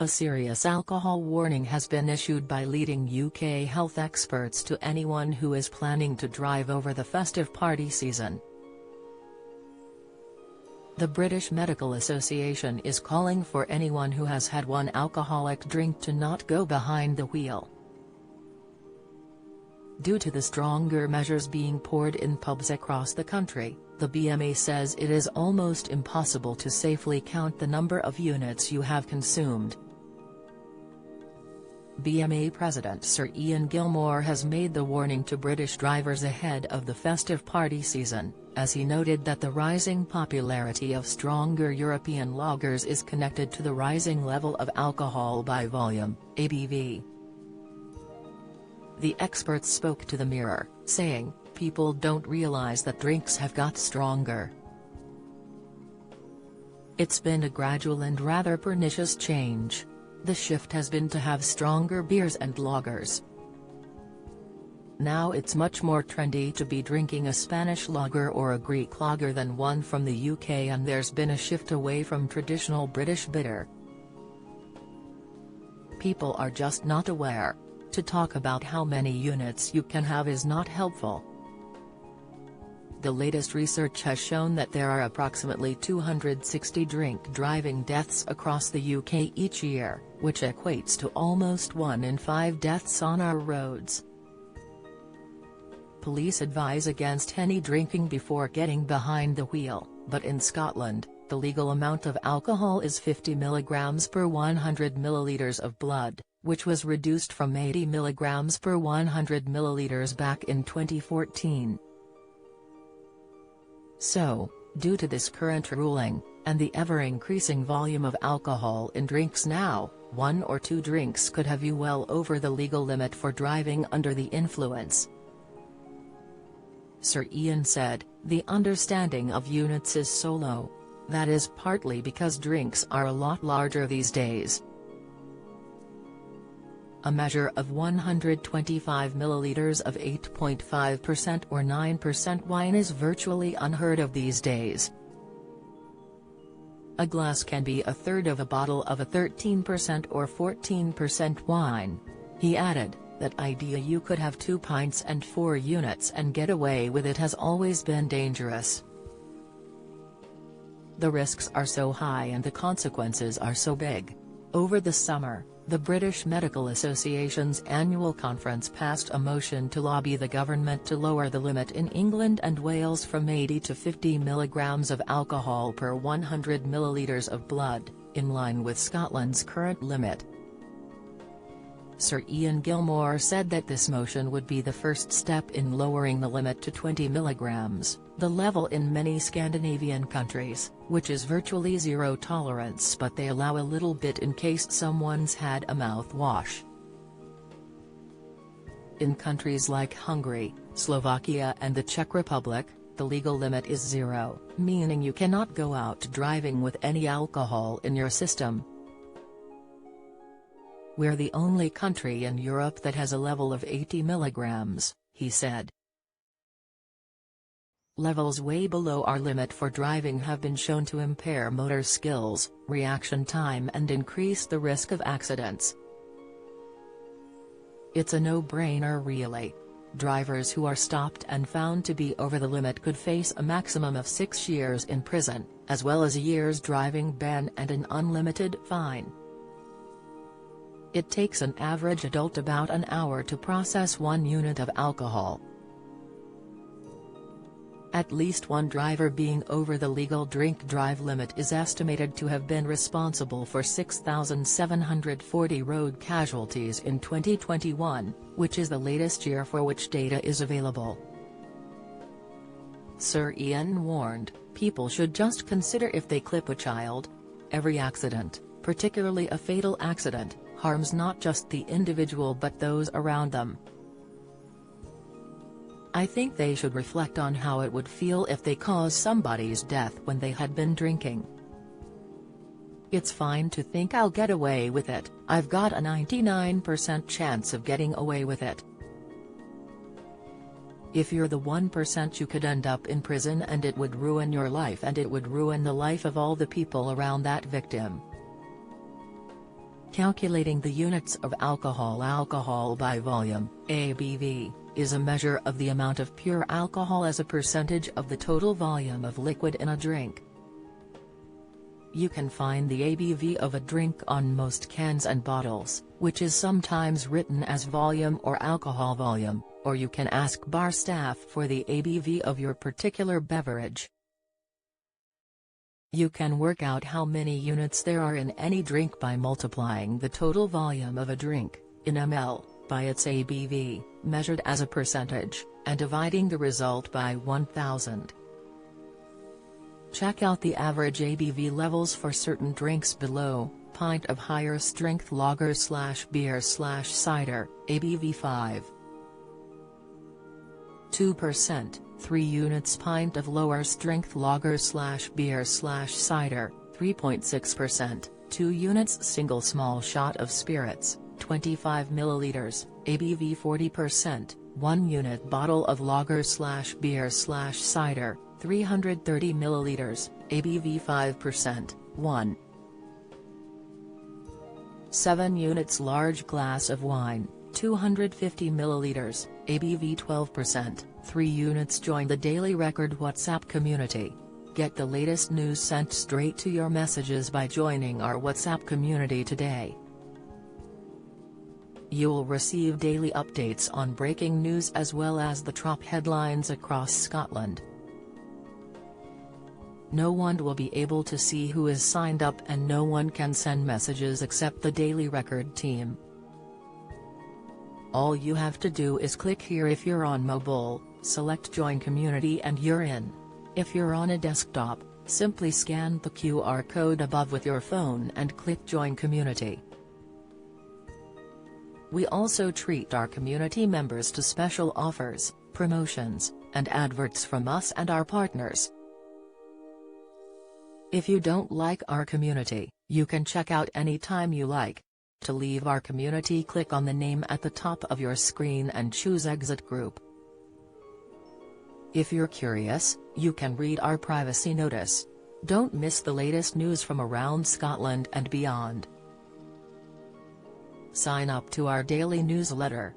A serious alcohol warning has been issued by leading UK health experts to anyone who is planning to drive over the festive party season. The British Medical Association is calling for anyone who has had one alcoholic drink to not go behind the wheel. Due to the stronger measures being poured in pubs across the country, the BMA says it is almost impossible to safely count the number of units you have consumed. BMA President Sir Ian Gilmore has made the warning to British drivers ahead of the festive party season, as he noted that the rising popularity of stronger European lagers is connected to the rising level of alcohol by volume, ABV. The experts spoke to the Mirror, saying, "People don't realise that drinks have got stronger. It's been a gradual and rather pernicious change. The shift has been to have stronger beers and lagers. Now it's much more trendy to be drinking a Spanish lager or a Greek lager than one from the UK, and there's been a shift away from traditional British bitter. People are just not aware. To talk about how many units you can have is not helpful." The latest research has shown that there are approximately 260 drink-driving deaths across the UK each year, which equates to almost 1 in 5 deaths on our roads. Police advise against any drinking before getting behind the wheel, but in Scotland, the legal amount of alcohol is 50 mg per 100 ml of blood, which was reduced from 80 mg per 100 ml back in 2014. So, due to this current ruling, and the ever-increasing volume of alcohol in drinks now, 1 or 2 drinks could have you well over the legal limit for driving under the influence. Sir Ian said, "The understanding of units is so low. That is partly because drinks are a lot larger these days. A measure of 125 milliliters of 8.5% or 9% wine is virtually unheard of these days. A glass can be a third of a bottle of a 13% or 14% wine." He added, "That idea you could have 2 pints and 4 units and get away with it has always been dangerous. The risks are so high and the consequences are so big." Over the summer, the British Medical Association's annual conference passed a motion to lobby the government to lower the limit in England and Wales from 80 to 50 mg of alcohol per 100 ml of blood, in line with Scotland's current limit. Sir Ian Gilmore said that this motion would be the first step in lowering the limit to 20 mg, the level in many Scandinavian countries, which is virtually zero tolerance, but they allow a little bit in case someone's had a mouthwash. In countries like Hungary, Slovakia and the Czech Republic, the legal limit is 0, meaning you cannot go out driving with any alcohol in your system. "We're the only country in Europe that has a level of 80 mg, he said. Levels way below our limit for driving have been shown to impair motor skills, reaction time and increase the risk of accidents. It's a no-brainer really. Drivers who are stopped and found to be over the limit could face a maximum of 6 years in prison, as well as a year's driving ban and an unlimited fine. It takes an average adult about an hour to process 1 unit of alcohol. At least one driver being over the legal drink-drive limit is estimated to have been responsible for 6,740 road casualties in 2021, which is the latest year for which data is available." Sir Ian warned, "People should just consider if they clip a child. Every accident, particularly a fatal accident, harms not just the individual but those around them. I think they should reflect on how it would feel if they caused somebody's death when they had been drinking. It's fine to think I'll get away with it, I've got a 99% chance of getting away with it. If you're the 1% you could end up in prison and it would ruin your life and it would ruin the life of all the people around that victim. Calculating the units of alcohol by volume, ABV, is a measure of the amount of pure alcohol as a percentage of the total volume of liquid in a drink. You can find the ABV of a drink on most cans and bottles, which is sometimes written as volume or alcohol volume, or you can ask bar staff for the ABV of your particular beverage. You can work out how many units there are in any drink by multiplying the total volume of a drink, in ml, by its ABV, measured as a percentage, and dividing the result by 1000. Check out the average ABV levels for certain drinks below: pint of higher strength lager/beer/cider, ABV 5.2%, 3 units; pint of lower strength lager/beer/cider, 3.6%, 2 units; single small shot of spirits, 25 ml, ABV 40%, 1 unit; bottle of lager/beer/cider, 330 ml, ABV 5%, 1. 7 units; large glass of wine, 250 ml, ABV 12%, 3 units. Join the Daily Record WhatsApp community. Get the latest news sent straight to your messages by joining our WhatsApp community today. You'll receive daily updates on breaking news as well as the top headlines across Scotland. No one will be able to see who is signed up, and no one can send messages except the Daily Record team. All you have to do is click here if you're on mobile, select Join Community and you're in. If you're on a desktop, simply scan the QR code above with your phone and click Join Community. We also treat our community members to special offers, promotions, and adverts from us and our partners. If you don't like our community, you can check out anytime you like. To leave our community, click on the name at the top of your screen and choose Exit Group. If you're curious, you can read our privacy notice. Don't miss the latest news from around Scotland and beyond. Sign up to our daily newsletter,